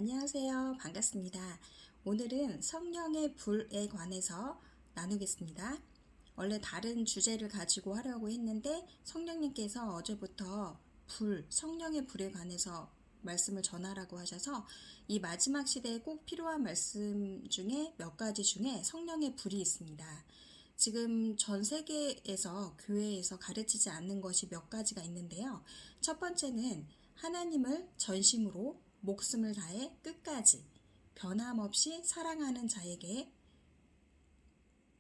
안녕하세요. 반갑습니다. 오늘은 성령의 불에 관해서 나누겠습니다. 원래 다른 주제를 가지고 하려고 했는데 성령님께서 어제부터 성령의 불에 관해서 말씀을 전하라고 하셔서 이 마지막 시대에 꼭 필요한 말씀 중에 몇 가지 중에 성령의 불이 있습니다. 지금 전 세계에서 교회에서 가르치지 않는 것이 몇 가지가 있는데요. 첫 번째는 하나님을 전심으로 목숨을 다해 끝까지 변함없이 사랑하는 자에게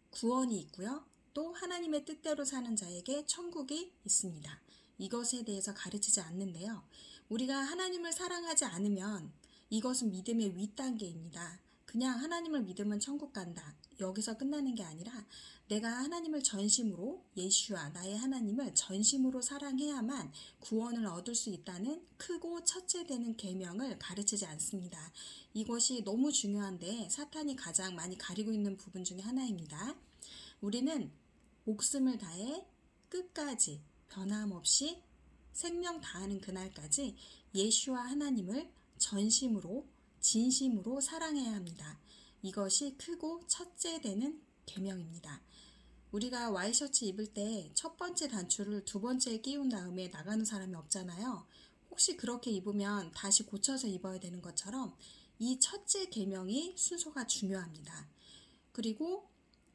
구원이 있고요. 또 하나님의 뜻대로 사는 자에게 천국이 있습니다. 이것에 대해서 가르치지 않는데요. 우리가 하나님을 사랑하지 않으면 이것은 믿음의 윗단계입니다. 그냥 하나님을 믿으면 천국 간다. 여기서 끝나는 게 아니라 내가 하나님을 전심으로 예슈아 나의 하나님을 전심으로 사랑해야만 구원을 얻을 수 있다는 크고 첫째 되는 계명을 가르치지 않습니다. 이것이 너무 중요한데 사탄이 가장 많이 가리고 있는 부분 중에 하나입니다. 우리는 목숨을 다해 끝까지 변함없이 생명 다하는 그날까지 예수와 하나님을 전심으로 진심으로 사랑해야 합니다. 이것이 크고 첫째 되는 계명입니다. 우리가 와이셔츠 입을 때 첫 번째 단추를 두 번째에 끼운 다음에 나가는 사람이 없잖아요. 혹시 그렇게 입으면 다시 고쳐서 입어야 되는 것처럼 이 첫째 계명이 순서가 중요합니다. 그리고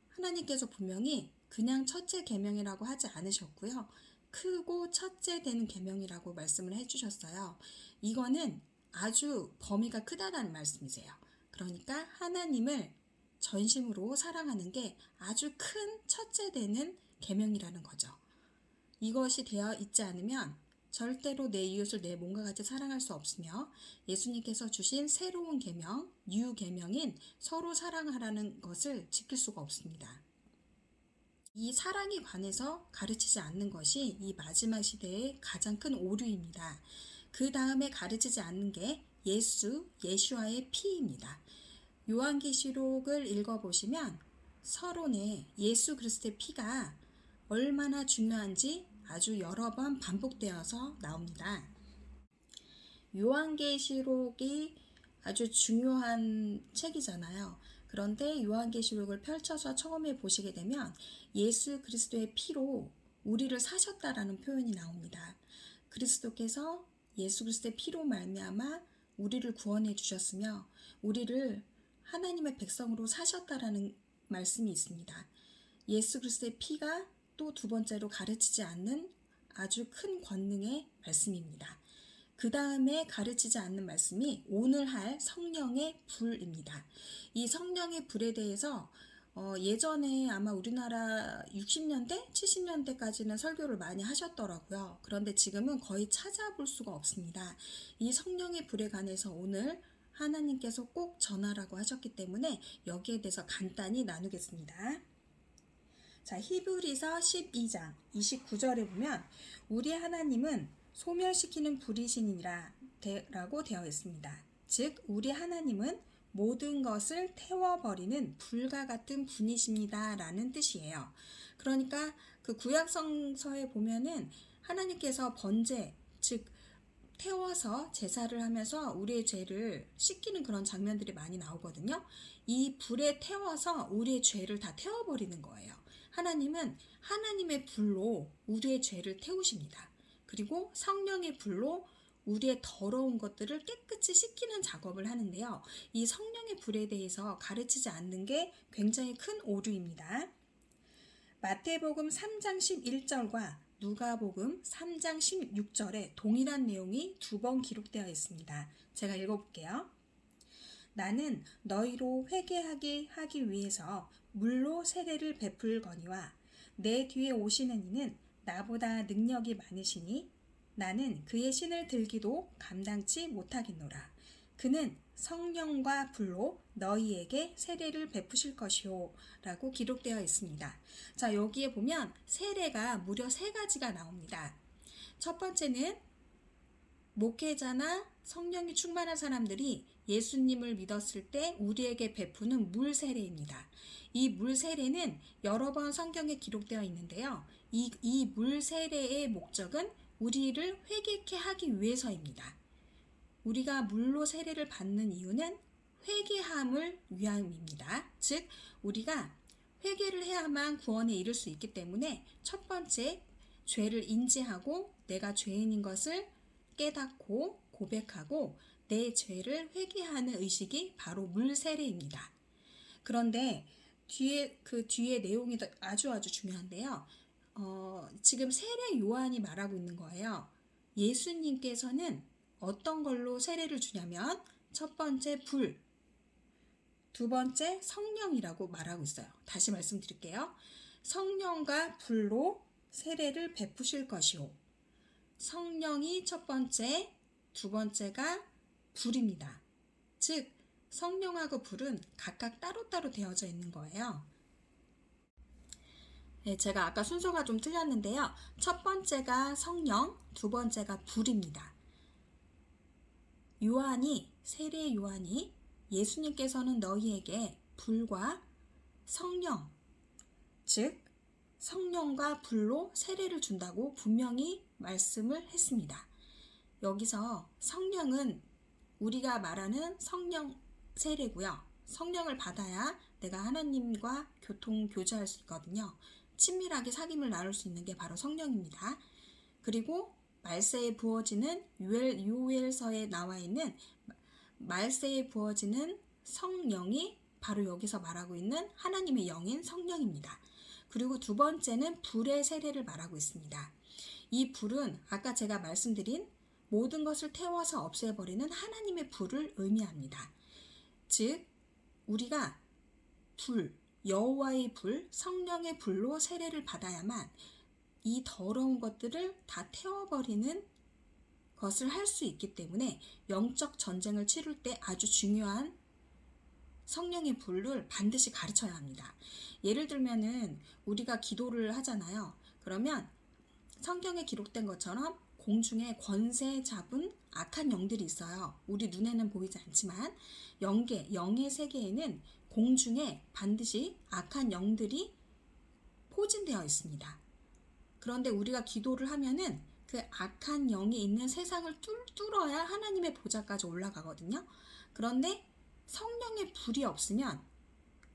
하나님께서 분명히 그냥 첫째 계명이라고 하지 않으셨고요. 크고 첫째 되는 계명이라고 말씀을 해주셨어요. 이거는 아주 범위가 크다라는 말씀이세요. 그러니까 하나님을 전심으로 사랑하는 게 아주 큰 첫째 되는 계명이라는 거죠. 이것이 되어 있지 않으면 절대로 내 이웃을 내 몸과 같이 사랑할 수 없으며 예수님께서 주신 새로운 계명, 뉴 계명인 서로 사랑하라는 것을 지킬 수가 없습니다. 이 사랑에 관해서 가르치지 않는 것이 이 마지막 시대의 가장 큰 오류입니다. 그 다음에 가르치지 않는 게 예수와의 피입니다. 요한계시록을 읽어보시면 서론에 예수 그리스도의 피가 얼마나 중요한지 아주 여러 번 반복되어서 나옵니다. 요한계시록이 아주 중요한 책이잖아요. 그런데 요한계시록을 펼쳐서 처음에 보시게 되면 예수 그리스도의 피로 우리를 사셨다라는 표현이 나옵니다. 그리스도께서 예수 그리스도의 피로 말미암아 우리를 구원해 주셨으며 우리를 하나님의 백성으로 사셨다라는 말씀이 있습니다. 예수 그리스도의 피가 또 두 번째로 가르치지 않는 아주 큰 권능의 말씀입니다. 그 다음에 가르치지 않는 말씀이 오늘 할 성령의 불입니다. 이 성령의 불에 대해서 예전에 아마 우리나라 60년대, 70년대까지는 설교를 많이 하셨더라고요. 그런데 지금은 거의 찾아볼 수가 없습니다. 이 성령의 불에 관해서 오늘 하나님께서 꼭 전하라고 하셨기 때문에 여기에 대해서 간단히 나누겠습니다. 자, 히브리서 12장 29절에 보면 우리 하나님은 소멸시키는 불이시니라 라고 되어 있습니다. 즉 우리 하나님은 모든 것을 태워버리는 불과 같은 분이십니다 라는 뜻이에요. 그러니까 그 구약성서에 보면은 하나님께서 번제, 즉 태워서 제사를 하면서 우리의 죄를 씻기는 그런 장면들이 많이 나오거든요. 이 불에 태워서 우리의 죄를 다 태워버리는 거예요. 하나님은 하나님의 불로 우리의 죄를 태우십니다. 그리고 성령의 불로 우리의 더러운 것들을 깨끗이 씻기는 작업을 하는데요. 이 성령의 불에 대해서 가르치지 않는 게 굉장히 큰 오류입니다. 마태복음 3장 11절과 누가복음 3장 16절에 동일한 내용이 두 번 기록되어 있습니다. 제가 읽어볼게요. 나는 너희로 회개하게 하기 위해서 물로 세례를 베풀거니와 내 뒤에 오시는 이는 나보다 능력이 많으시니 나는 그의 신을 들기도 감당치 못하겠노라. 그는 성령과 불로 너희에게 세례를 베푸실 것이요 라고 기록되어 있습니다. 자, 여기에 보면 세례가 무려 3가지가 나옵니다. 첫 번째는 목회자나 성령이 충만한 사람들이 예수님을 믿었을 때 우리에게 베푸는 물 세례입니다. 이 물 세례는 여러 번 성경에 기록되어 있는데요. 이 물 세례의 목적은 우리를 회개케 하기 위해서입니다. 우리가 물로 세례를 받는 이유는 회개함을 위함입니다. 즉 우리가 회개를 해야만 구원에 이를 수 있기 때문에 첫 번째 죄를 인지하고 내가 죄인인 것을 깨닫고 고백하고 내 죄를 회개하는 의식이 바로 물 세례입니다. 그런데 뒤에 내용이 아주 중요한데요. 지금 세례 요한이 말하고 있는 거예요. 예수님께서는 어떤 걸로 세례를 주냐면 첫 번째 불, 두 번째 성령이라고 말하고 있어요. 다시 말씀드릴게요. 성령과 불로 세례를 베푸실 것이요. 성령이 첫 번째, 두 번째가 불입니다. 즉 성령하고 불은 각각 따로따로 되어져 있는 거예요. 네, 제가 아까 순서가 좀 틀렸는데요. 첫 번째가 성령, 두 번째가 불입니다. 세례 요한이 예수님께서는 너희에게 불과 성령, 즉 성령과 불로 세례를 준다고 분명히 말씀을 했습니다. 여기서 성령은 우리가 말하는 성령 세례고요. 성령을 받아야 내가 하나님과 교제할 수 있거든요. 친밀하게 사귐을 나눌 수 있는 게 바로 성령입니다. 그리고 말세에 부어지는 요엘서에 나와 있는 말세에 부어지는 성령이 바로 여기서 말하고 있는 하나님의 영인 성령입니다. 그리고 두 번째는 불의 세례를 말하고 있습니다. 이 불은 아까 제가 말씀드린 모든 것을 태워서 없애버리는 하나님의 불을 의미합니다. 즉 우리가 여호와의 불, 성령의 불로 세례를 받아야만 이 더러운 것들을 다 태워버리는 것을 할 수 있기 때문에 영적 전쟁을 치룰 때 아주 중요한 성령의 불을 반드시 가르쳐야 합니다. 예를 들면은 우리가 기도를 하잖아요. 그러면 성경에 기록된 것처럼 공중에 권세 잡은 악한 영들이 있어요. 우리 눈에는 보이지 않지만 영의 세계에는 공중에 반드시 악한 영들이 포진되어 있습니다. 그런데 우리가 기도를 하면은 그 악한 영이 있는 세상을 뚫어야 하나님의 보좌까지 올라가거든요. 그런데 성령의 불이 없으면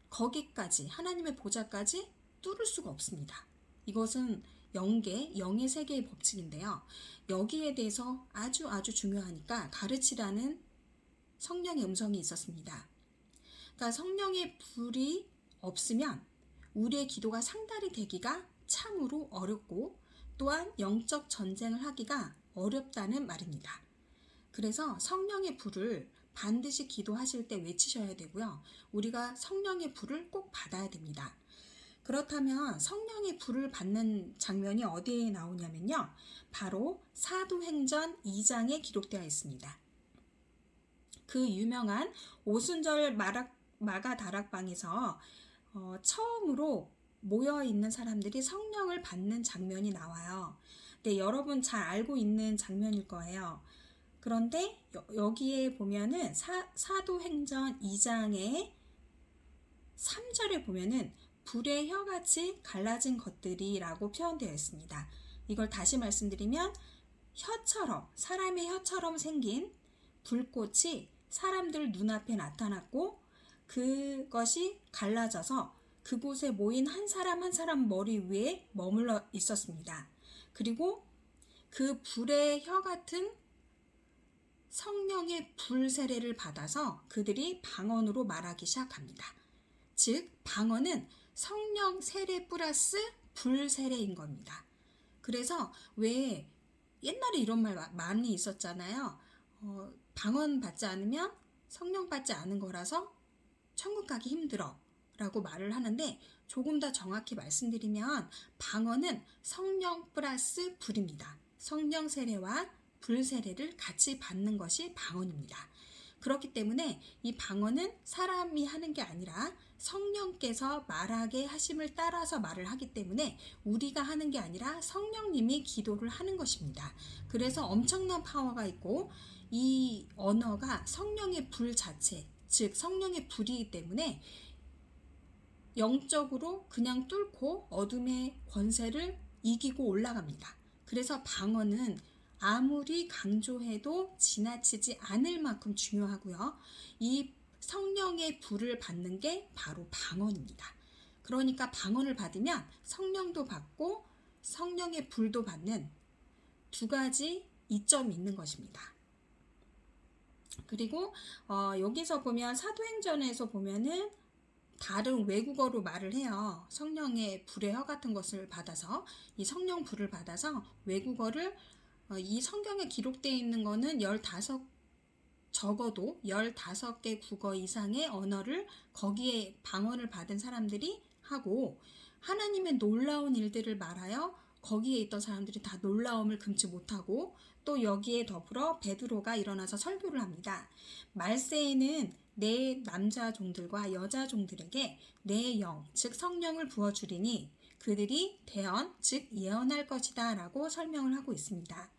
거기까지 하나님의 보좌까지 뚫을 수가 없습니다. 이것은 영의 세계의 법칙인데요. 여기에 대해서 아주 중요하니까 가르치라는 성령의 음성이 있었습니다. 그러니까 성령의 불이 없으면 우리의 기도가 상달이 되기가 참으로 어렵고 또한 영적 전쟁을 하기가 어렵다는 말입니다. 그래서 성령의 불을 반드시 기도하실 때 외치셔야 되고요. 우리가 성령의 불을 꼭 받아야 됩니다. 그렇다면 성령의 불을 받는 장면이 어디에 나오냐면요. 바로 사도행전 2장에 기록되어 있습니다. 그 유명한 오순절 마가 다락방에서 처음으로 모여있는 사람들이 성령을 받는 장면이 나와요. 네, 여러분 잘 알고 있는 장면일 거예요. 그런데 여기에 보면은 사도행전 2장의 3절에 보면은 불의 혀같이 갈라진 것들이라고 표현되어 있습니다. 이걸 다시 말씀드리면 사람의 혀처럼 생긴 불꽃이 사람들 눈앞에 나타났고 그것이 갈라져서 그곳에 모인 한 사람 한 사람 머리 위에 머물러 있었습니다. 그리고 그 불의 혀 같은 성령의 불 세례를 받아서 그들이 방언으로 말하기 시작합니다. 즉 방언은 성령 세례 플러스 불 세례인 겁니다. 그래서 왜 옛날에 이런 말 많이 있었잖아요. 방언 받지 않으면 성령 받지 않은 거라서 천국 가기 힘들어 라고 말을 하는데 조금 더 정확히 말씀드리면 방언은 성령 플러스 불입니다. 성령 세례와 불 세례를 같이 받는 것이 방언입니다. 그렇기 때문에 이 방언은 사람이 하는 게 아니라 성령께서 말하게 하심을 따라서 말을 하기 때문에 우리가 하는 게 아니라 성령님이 기도를 하는 것입니다. 그래서 엄청난 파워가 있고 이 언어가 성령의 불 자체, 즉 성령의 불이기 때문에 영적으로 그냥 뚫고 어둠의 권세를 이기고 올라갑니다. 그래서 방언은 아무리 강조해도 지나치지 않을 만큼 중요하고요. 이 성령의 불을 받는 게 바로 방언입니다. 그러니까 방언을 받으면 성령도 받고 성령의 불도 받는 두 가지 이점이 있는 것입니다. 그리고 여기서 보면 사도행전에서 보면은 다른 외국어로 말을 해요. 성령의 불의 혀 같은 것을 받아서, 이 성령 불을 받아서 외국어를 이 성경에 기록되어 있는 거는 적어도 15개 국어 이상의 언어를 거기에 방언을 받은 사람들이 하고, 하나님의 놀라운 일들을 말하여 거기에 있던 사람들이 다 놀라움을 금치 못하고, 또 여기에 더불어 베드로가 일어나서 설교를 합니다. 말세에는 내 남자 종들과 여자 종들에게 내 영, 즉 성령을 부어주리니 그들이 대언, 즉 예언할 것이다 라고 설명을 하고 있습니다.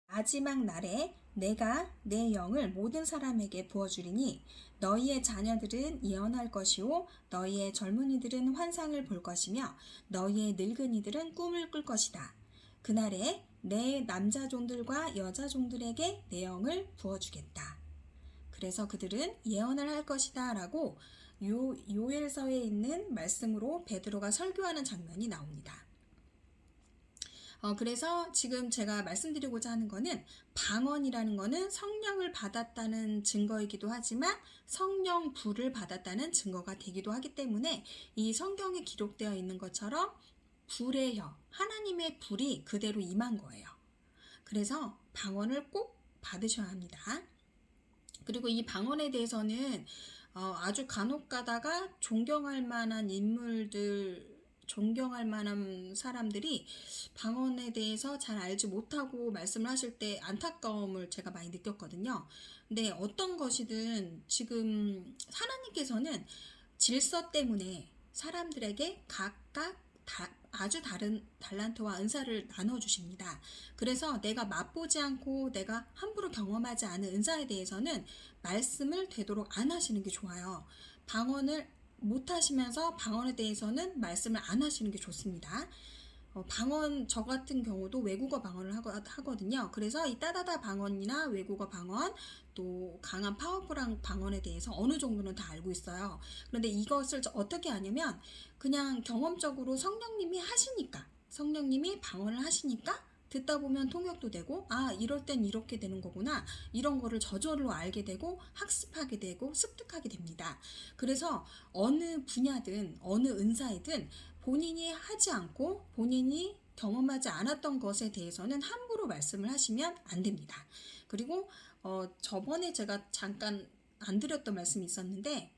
마지막 날에 내가 내 영을 모든 사람에게 부어주리니 너희의 자녀들은 예언할 것이요 너희의 젊은이들은 환상을 볼 것이며 너희의 늙은이들은 꿈을 꿀 것이다. 그날에 내 남자 종들과 여자 종들에게 내 영을 부어주겠다. 그래서 그들은 예언을 할 것이다 라고 요엘서에 있는 말씀으로 베드로가 설교하는 장면이 나옵니다. 그래서 지금 제가 말씀드리고자 하는 거는 방언이라는 거는 성령을 받았다는 증거이기도 하지만 성령 불을 받았다는 증거가 되기도 하기 때문에 이 성경에 기록되어 있는 것처럼 불의 혀, 하나님의 불이 그대로 임한 거예요. 그래서 방언을 꼭 받으셔야 합니다. 그리고 이 방언에 대해서는 아주 간혹 가다가 존경할 만한 인물들, 존경할 만한 사람들이 방언에 대해서 잘 알지 못하고 말씀을 하실 때 안타까움을 제가 많이 느꼈거든요. 근데 어떤 것이든 지금 하나님께서는 질서 때문에 사람들에게 각각 아주 다른 달란트와 은사를 나눠주십니다. 그래서 내가 맛보지 않고 내가 함부로 경험하지 않은 은사에 대해서는 말씀을 되도록 안 하시는 게 좋아요. 방언을 못 하시면서 방언에 대해서는 말씀을 안 하시는 게 좋습니다. 방언, 저 같은 경우도 외국어 방언을 하거든요. 그래서 이 따다다 방언이나 외국어 방언, 또 강한 파워풀한 방언에 대해서 어느 정도는 다 알고 있어요. 그런데 이것을 어떻게 하냐면 그냥 경험적으로 성령님이 하시니까, 성령님이 방언을 하시니까 듣다 보면 통역도 되고, 아, 이럴 땐 이렇게 되는 거구나, 이런 거를 저절로 알게 되고 학습하게 되고 습득하게 됩니다. 그래서 어느 분야든 어느 은사이든 본인이 하지 않고 본인이 경험하지 않았던 것에 대해서는 함부로 말씀을 하시면 안 됩니다. 그리고 저번에 제가 잠깐 안 드렸던 말씀이 있었는데,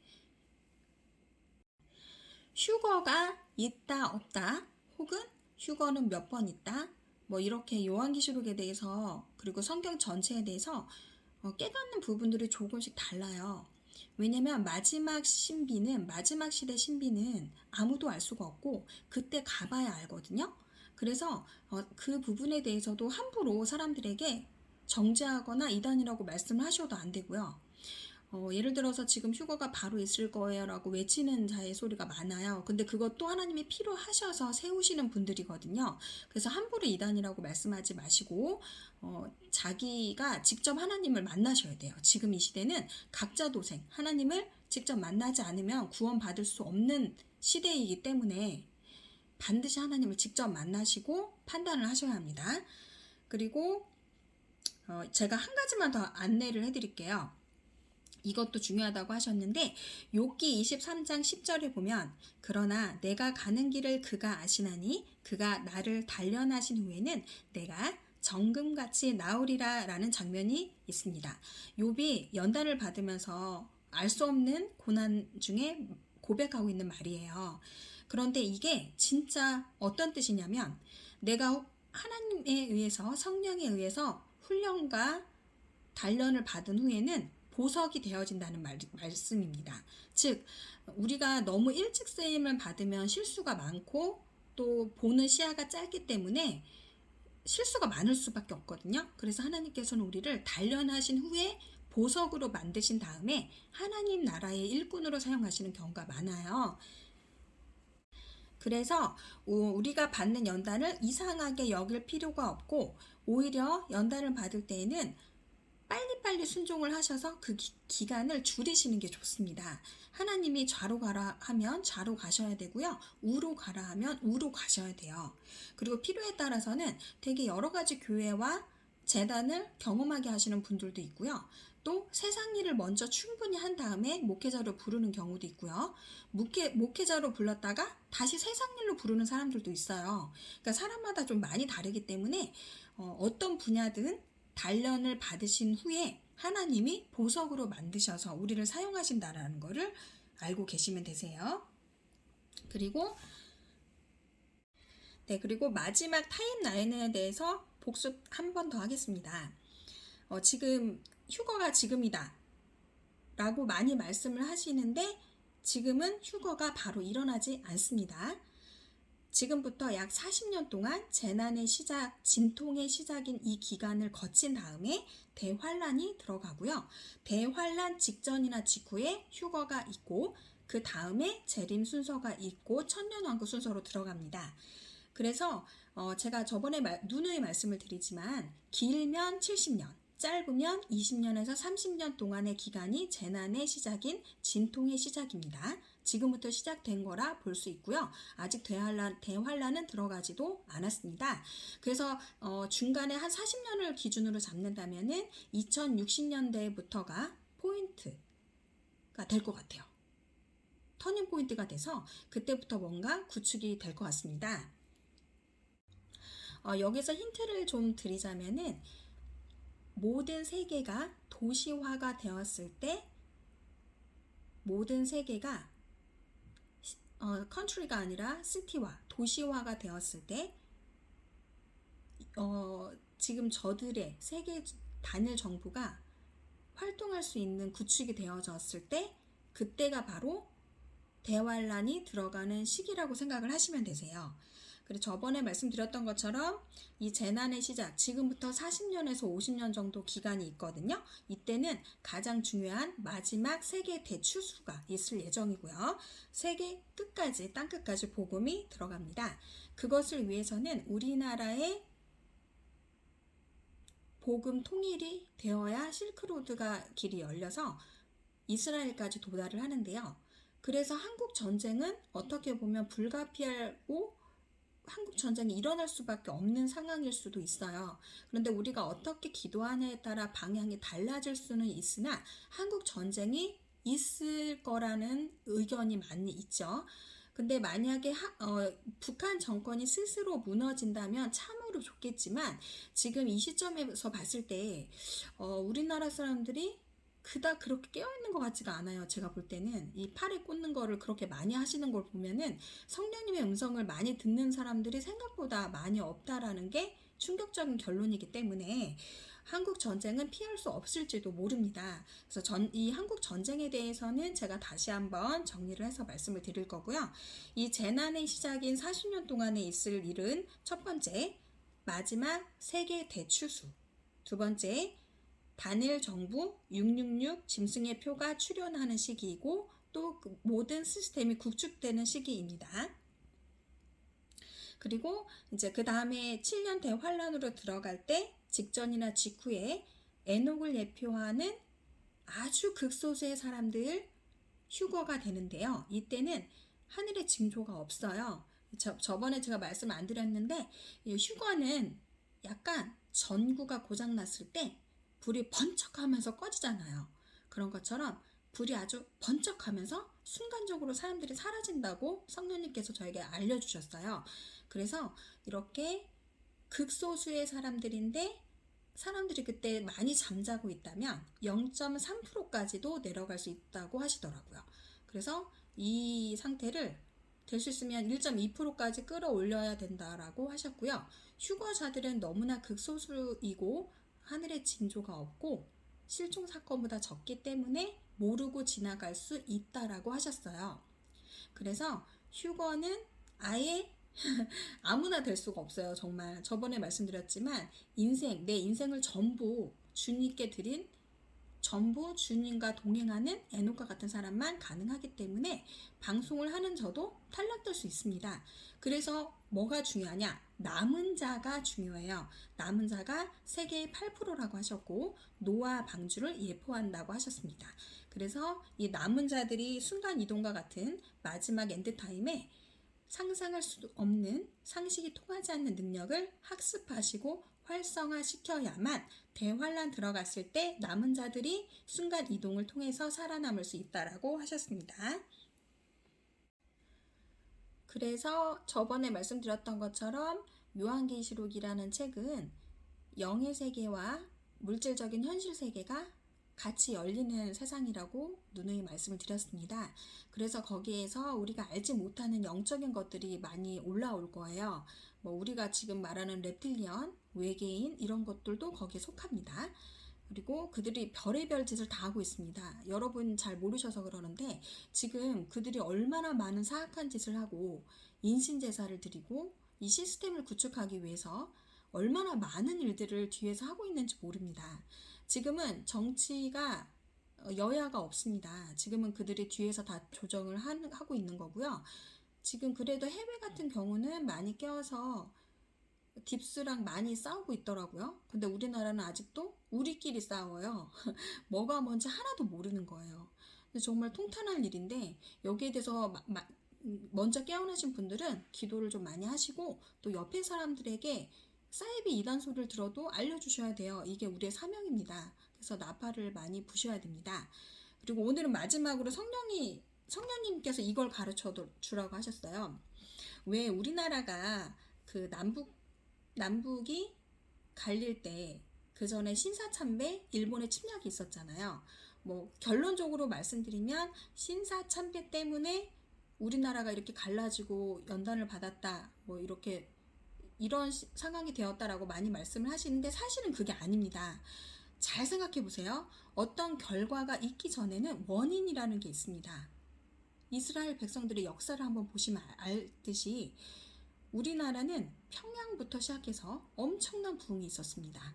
휴거가 있다 없다, 혹은 휴거는 몇 번 있다, 뭐 이렇게 요한계시록에 대해서 그리고 성경 전체에 대해서 깨닫는 부분들이 조금씩 달라요. 왜냐면 마지막 시대 신비는 아무도 알 수가 없고 그때 가봐야 알거든요. 그래서 그 부분에 대해서도 함부로 사람들에게 정죄하거나 이단이라고 말씀을 하셔도 안 되고요. 예를 들어서 지금 휴거가 바로 있을 거예요 라고 외치는 자의 소리가 많아요. 근데 그것도 하나님이 필요하셔서 세우시는 분들이거든요. 그래서 함부로 이단이라고 말씀하지 마시고 자기가 직접 하나님을 만나셔야 돼요. 지금 이 시대는 각자 도생, 하나님을 직접 만나지 않으면 구원받을 수 없는 시대이기 때문에 반드시 하나님을 직접 만나시고 판단을 하셔야 합니다. 그리고 제가 한 가지만 더 안내를 해드릴게요. 이것도 중요하다고 하셨는데 욥기 23장 10절에 보면 그러나 내가 가는 길을 그가 아시나니 그가 나를 단련하신 후에는 내가 정금같이 나으리라 라는 장면이 있습니다. 욥이 연단을 받으면서 알 수 없는 고난 중에 고백하고 있는 말이에요. 그런데 이게 진짜 어떤 뜻이냐면 내가 하나님에 의해서 성령에 의해서 훈련과 단련을 받은 후에는 보석이 되어진다는 말씀입니다. 즉 우리가 너무 일찍 쓰임을 받으면 실수가 많고 또 보는 시야가 짧기 때문에 실수가 많을 수밖에 없거든요. 그래서 하나님께서는 우리를 단련하신 후에 보석으로 만드신 다음에 하나님 나라의 일꾼으로 사용하시는 경우가 많아요. 그래서 우리가 받는 연단을 이상하게 여길 필요가 없고, 오히려 연단을 받을 때에는 빨리빨리 순종을 하셔서 그 기간을 줄이시는 게 좋습니다. 하나님이 좌로 가라 하면 좌로 가셔야 되고요. 우로 가라 하면 우로 가셔야 돼요. 그리고 필요에 따라서는 되게 여러 가지 교회와 재단을 경험하게 하시는 분들도 있고요. 또 세상 일을 먼저 충분히 한 다음에 목회자로 부르는 경우도 있고요. 목회자로 불렀다가 다시 세상 일로 부르는 사람들도 있어요. 그러니까 사람마다 좀 많이 다르기 때문에 어떤 분야든 단련을 받으신 후에 하나님이 보석으로 만드셔서 우리를 사용하신다라는 것을 알고 계시면 되세요. 그리고 마지막 타임라인에 대해서 복습 한 번 더 하겠습니다. 지금 휴거가 지금이다 라고 많이 말씀을 하시는데, 지금은 휴거가 바로 일어나지 않습니다. 지금부터 약 40년 동안 재난의 시작, 진통의 시작인 이 기간을 거친 다음에 대환란이 들어가고요. 대환란 직전이나 직후에 휴거가 있고, 그 다음에 재림 순서가 있고 천년왕국 순서로 들어갑니다. 그래서 제가 저번에 누누이 말씀을 드리지만, 길면 70년, 짧으면 20년에서 30년 동안의 기간이 재난의 시작인 진통의 시작입니다. 지금부터 시작된 거라 볼 수 있고요. 아직 대환란은 들어가지도 않았습니다. 그래서 중간에 한 40년을 기준으로 잡는다면은 2060년대부터가 포인트가 될 것 같아요. 터닝 포인트가 돼서 그때부터 뭔가 구축이 될 것 같습니다. 여기서 힌트를 좀 드리자면은, 모든 세계가 도시화가 되었을 때, 모든 세계가 컨트리가 아니라 시티화, 도시화가 되었을 때, 지금 저들의 세계 단일 정부가 활동할 수 있는 구축이 되어졌을 때, 그때가 바로 대환란이 들어가는 시기라고 생각을 하시면 되세요. 그리고 저번에 말씀드렸던 것처럼 이 재난의 시작, 지금부터 40년에서 50년 정도 기간이 있거든요. 이때는 가장 중요한 마지막 세계 대추수가 있을 예정이고요. 세계 끝까지, 땅끝까지 복음이 들어갑니다. 그것을 위해서는 우리나라의 복음 통일이 되어야 실크로드가 길이 열려서 이스라엘까지 도달을 하는데요. 그래서 한국 전쟁은 어떻게 보면 불가피하고 한국 전쟁이 일어날 수밖에 없는 상황일 수도 있어요. 그런데 우리가 어떻게 기도하냐에 따라 방향이 달라질 수는 있으나 한국 전쟁이 있을 거라는 의견이 많이 있죠. 근데 만약에 북한 정권이 스스로 무너진다면 참으로 좋겠지만, 지금 이 시점에서 봤을 때 우리나라 사람들이 그닥 그렇게 깨어있는 것 같지가 않아요. 제가 볼 때는 이 팔에 꽂는 거를 그렇게 많이 하시는 걸 보면은 성령님의 음성을 많이 듣는 사람들이 생각보다 많이 없다라는 게 충격적인 결론이기 때문에 한국 전쟁은 피할 수 없을지도 모릅니다. 그래서 이 한국 전쟁에 대해서는 제가 다시 한번 정리를 해서 말씀을 드릴 거고요. 이 재난의 시작인 40년 동안에 있을 일은, 첫 번째, 마지막 세계 대추수, 두 번째, 단일 정부 666 짐승의 표가 출현하는 시기이고, 또 그 모든 시스템이 구축되는 시기입니다. 그리고 이제 그 다음에 7년 대환란으로 들어갈 때 직전이나 직후에 에녹을 예표하는 아주 극소수의 사람들 휴거가 되는데요. 이때는 하늘의 징조가 없어요. 저번에 제가 말씀 안 드렸는데, 휴거는 약간 전구가 고장났을 때 불이 번쩍하면서 꺼지잖아요. 그런 것처럼 불이 아주 번쩍하면서 순간적으로 사람들이 사라진다고 성령님께서 저에게 알려주셨어요. 그래서 이렇게 극소수의 사람들인데, 사람들이 그때 많이 잠자고 있다면 0.3%까지도 내려갈 수 있다고 하시더라고요. 그래서 이 상태를 될 수 있으면 1.2%까지 끌어올려야 된다라고 하셨고요. 휴거자들은 너무나 극소수이고 하늘의 징조가 없고 실종 사건보다 적기 때문에 모르고 지나갈 수 있다라고 하셨어요. 그래서 휴거는 아예 아무나 될 수가 없어요. 정말 저번에 말씀드렸지만 내 인생을 전부 주님께 드린 전부 주님과 동행하는 에녹과 같은 사람만 가능하기 때문에 방송을 하는 저도 탈락될 수 있습니다. 그래서 뭐가 중요하냐? 남은 자가 중요해요. 남은 자가 세계의 8%라고 하셨고 노아 방주를 예포한다고 하셨습니다. 그래서 이 남은 자들이 순간이동과 같은 마지막 엔드타임에 상상할 수 없는 상식이 통하지 않는 능력을 학습하시고 활성화시켜야만 대환란 들어갔을 때 남은 자들이 순간 이동을 통해서 살아남을 수 있다라고 하셨습니다. 그래서 저번에 말씀드렸던 것처럼 요한계시록이라는 책은 영의 세계와 물질적인 현실 세계가 같이 열리는 세상이라고 누누이 말씀을 드렸습니다. 그래서 거기에서 우리가 알지 못하는 영적인 것들이 많이 올라올 거예요. 우리가 지금 말하는 reptilian, 외계인 이런 것들도 거기에 속합니다. 그리고 그들이 별의별 짓을 다 하고 있습니다. 여러분 잘 모르셔서 그러는데 지금 그들이 얼마나 많은 사악한 짓을 하고 인신제사를 드리고 이 시스템을 구축하기 위해서 얼마나 많은 일들을 뒤에서 하고 있는지 모릅니다. 지금은 정치가 여야가 없습니다. 지금은 그들이 뒤에서 다 조정을 하고 있는 거고요. 지금 그래도 해외 같은 경우는 많이 깨어서 딥스랑 많이 싸우고 있더라고요. 근데 우리나라는 아직도 우리끼리 싸워요. 뭐가 뭔지 하나도 모르는 거예요. 정말 통탄할 일인데 여기에 대해서 먼저 깨어나신 분들은 기도를 좀 많이 하시고 또 옆에 사람들에게 사이비 이단 소리를 들어도 알려주셔야 돼요. 이게 우리의 사명입니다. 그래서 나팔을 많이 부셔야 됩니다. 그리고 오늘은 마지막으로 성령님께서 이걸 가르쳐 주라고 하셨어요. 왜 우리나라가 그 남북이 갈릴 때 그 전에 신사참배 일본의 침략이 있었잖아요. 결론적으로 말씀드리면 신사참배 때문에 우리나라가 이렇게 갈라지고 연단을 받았다. 이렇게 이런 상황이 되었다라고 많이 말씀을 하시는데 사실은 그게 아닙니다. 잘 생각해 보세요. 어떤 결과가 있기 전에는 원인이라는 게 있습니다. 이스라엘 백성들의 역사를 한번 보시면 알듯이 우리나라는 평양부터 시작해서 엄청난 부흥이 있었습니다.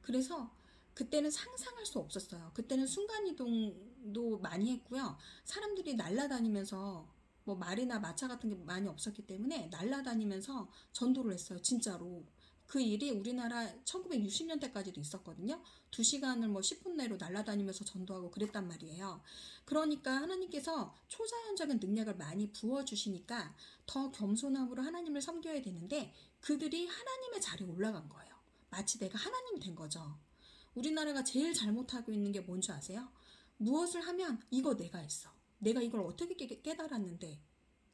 그래서 그때는 상상할 수 없었어요. 그때는 순간이동도 많이 했고요. 사람들이 날아다니면서 말이나 마차 같은 게 많이 없었기 때문에 날아다니면서 전도를 했어요. 진짜로. 그 일이 우리나라 1960년대까지도 있었거든요. 2시간을 10분 내로 날아다니면서 전도하고 그랬단 말이에요. 그러니까 하나님께서 초자연적인 능력을 많이 부어주시니까 더 겸손함으로 하나님을 섬겨야 되는데 그들이 하나님의 자리에 올라간 거예요. 마치 내가 하나님이 된 거죠. 우리나라가 제일 잘못하고 있는 게 뭔지 아세요? 무엇을 하면 이거 내가 했어. 내가 이걸 어떻게 깨달았는데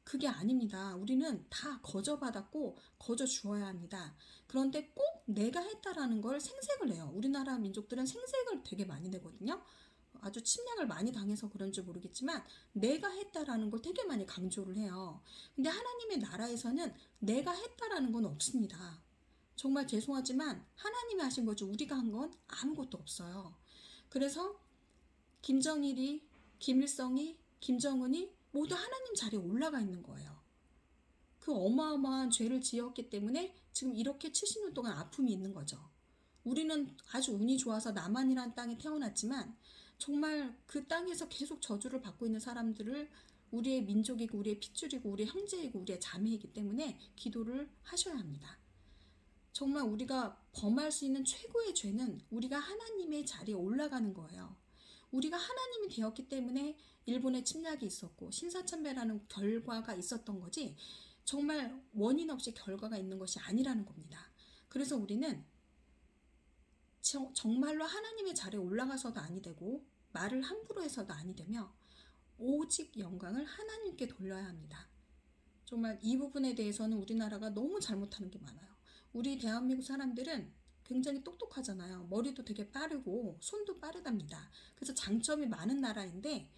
그게 아닙니다. 우리는 다 거저받았고 거저 주어야 합니다. 그런데 꼭 내가 했다라는 걸 생색을 내요. 우리나라 민족들은 생색을 되게 많이 내거든요. 아주 침략을 많이 당해서 그런지 모르겠지만 내가 했다라는 걸 되게 많이 강조를 해요. 근데 하나님의 나라에서는 내가 했다라는 건 없습니다. 정말 죄송하지만 하나님이 하신 거지 우리가 한 건 아무것도 없어요. 그래서 김정일이, 김일성이, 김정은이 모두 하나님 자리에 올라가 있는 거예요. 그 어마어마한 죄를 지었기 때문에 지금 이렇게 70년 동안 아픔이 있는 거죠. 우리는 아주 운이 좋아서 남한이라는 땅에 태어났지만 정말 그 땅에서 계속 저주를 받고 있는 사람들을 우리의 민족이고 우리의 핏줄이고 우리의 형제이고 우리의 자매이기 때문에 기도를 하셔야 합니다. 정말 우리가 범할 수 있는 최고의 죄는 우리가 하나님의 자리에 올라가는 거예요. 우리가 하나님이 되었기 때문에 일본의 침략이 있었고 신사참배라는 결과가 있었던 거지 정말 원인 없이 결과가 있는 것이 아니라는 겁니다. 그래서 우리는 정말로 하나님의 자리에 올라가서도 아니 되고 말을 함부로 해서도 아니 되며 오직 영광을 하나님께 돌려야 합니다. 정말 이 부분에 대해서는 우리나라가 너무 잘못하는 게 많아요. 우리 대한민국 사람들은 굉장히 똑똑하잖아요. 머리도 되게 빠르고 손도 빠르답니다. 그래서 장점이 많은 나라인데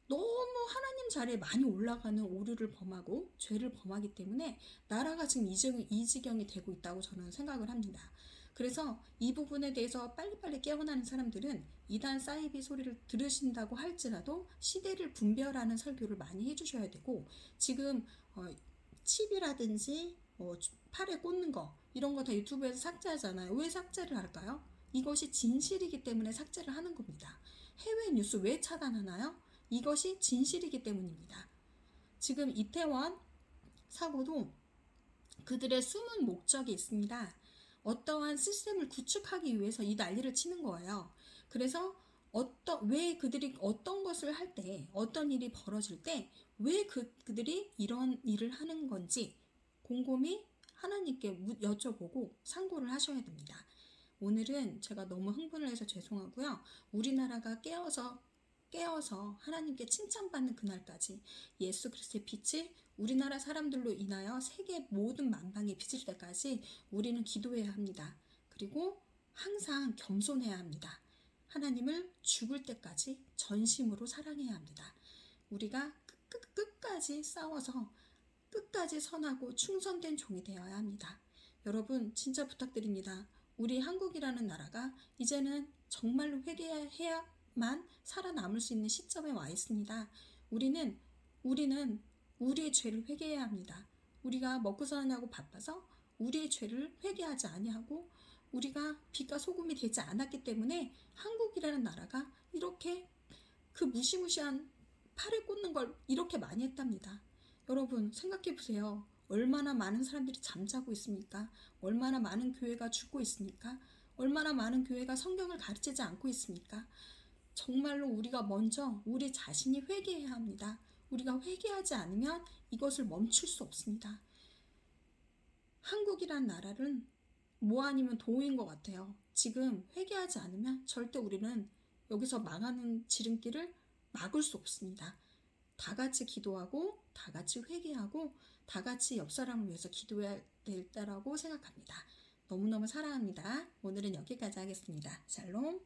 너무 하나님 자리에 많이 올라가는 오류를 범하고 죄를 범하기 때문에 나라가 지금 이 지경이 되고 있다고 저는 생각을 합니다. 그래서 이 부분에 대해서 빨리빨리 깨어나는 사람들은 이단 사이비 소리를 들으신다고 할지라도 시대를 분별하는 설교를 많이 해주셔야 되고 지금 칩이라든지 팔에 꽂는 거 이런 거 다 유튜브에서 삭제하잖아요. 왜 삭제를 할까요? 이것이 진실이기 때문에 삭제를 하는 겁니다. 해외 뉴스 왜 차단하나요? 이것이 진실이기 때문입니다. 지금 이태원 사고도 그들의 숨은 목적이 있습니다. 어떠한 시스템을 구축하기 위해서 이 난리를 치는 거예요. 그래서 왜 그들이 어떤 것을 할 때, 어떤 일이 벌어질 때, 왜 그들이 이런 일을 하는 건지 곰곰이 하나님께 여쭤보고 상고를 하셔야 됩니다. 오늘은 제가 너무 흥분을 해서 죄송하고요. 우리나라가 깨어서 하나님께 칭찬받는 그날까지 예수 그리스도의 빛이 우리나라 사람들로 인하여 세계 모든 만방에 비칠 때까지 우리는 기도해야 합니다. 그리고 항상 겸손해야 합니다. 하나님을 죽을 때까지 전심으로 사랑해야 합니다. 우리가 끝까지 싸워서 끝까지 선하고 충성된 종이 되어야 합니다. 여러분 진짜 부탁드립니다. 우리 한국이라는 나라가 이제는 정말로 회개해야만 살아남을 수 있는 시점에 와 있습니다. 우리는 우리의 죄를 회개해야 합니다. 우리가 먹고 사느냐고 바빠서 우리의 죄를 회개하지 아니하고 우리가 빛과 소금이 되지 않았기 때문에 한국이라는 나라가 이렇게 그 무시무시한 팔을 꽂는 걸 이렇게 많이 했답니다. 여러분 생각해 보세요. 얼마나 많은 사람들이 잠자고 있습니까? 얼마나 많은 교회가 죽고 있습니까? 얼마나 많은 교회가 성경을 가르치지 않고 있습니까? 정말로 우리가 먼저 우리 자신이 회개해야 합니다. 우리가 회개하지 않으면 이것을 멈출 수 없습니다. 한국이란 나라는 뭐 아니면 도인 것 같아요. 지금 회개하지 않으면 절대 우리는 여기서 망하는 지름길을 막을 수 없습니다. 다 같이 기도하고 다 같이 회개하고 다 같이 옆 사람을 위해서 기도해야 될 때라고 생각합니다. 너무너무 사랑합니다. 오늘은 여기까지 하겠습니다. 샬롬.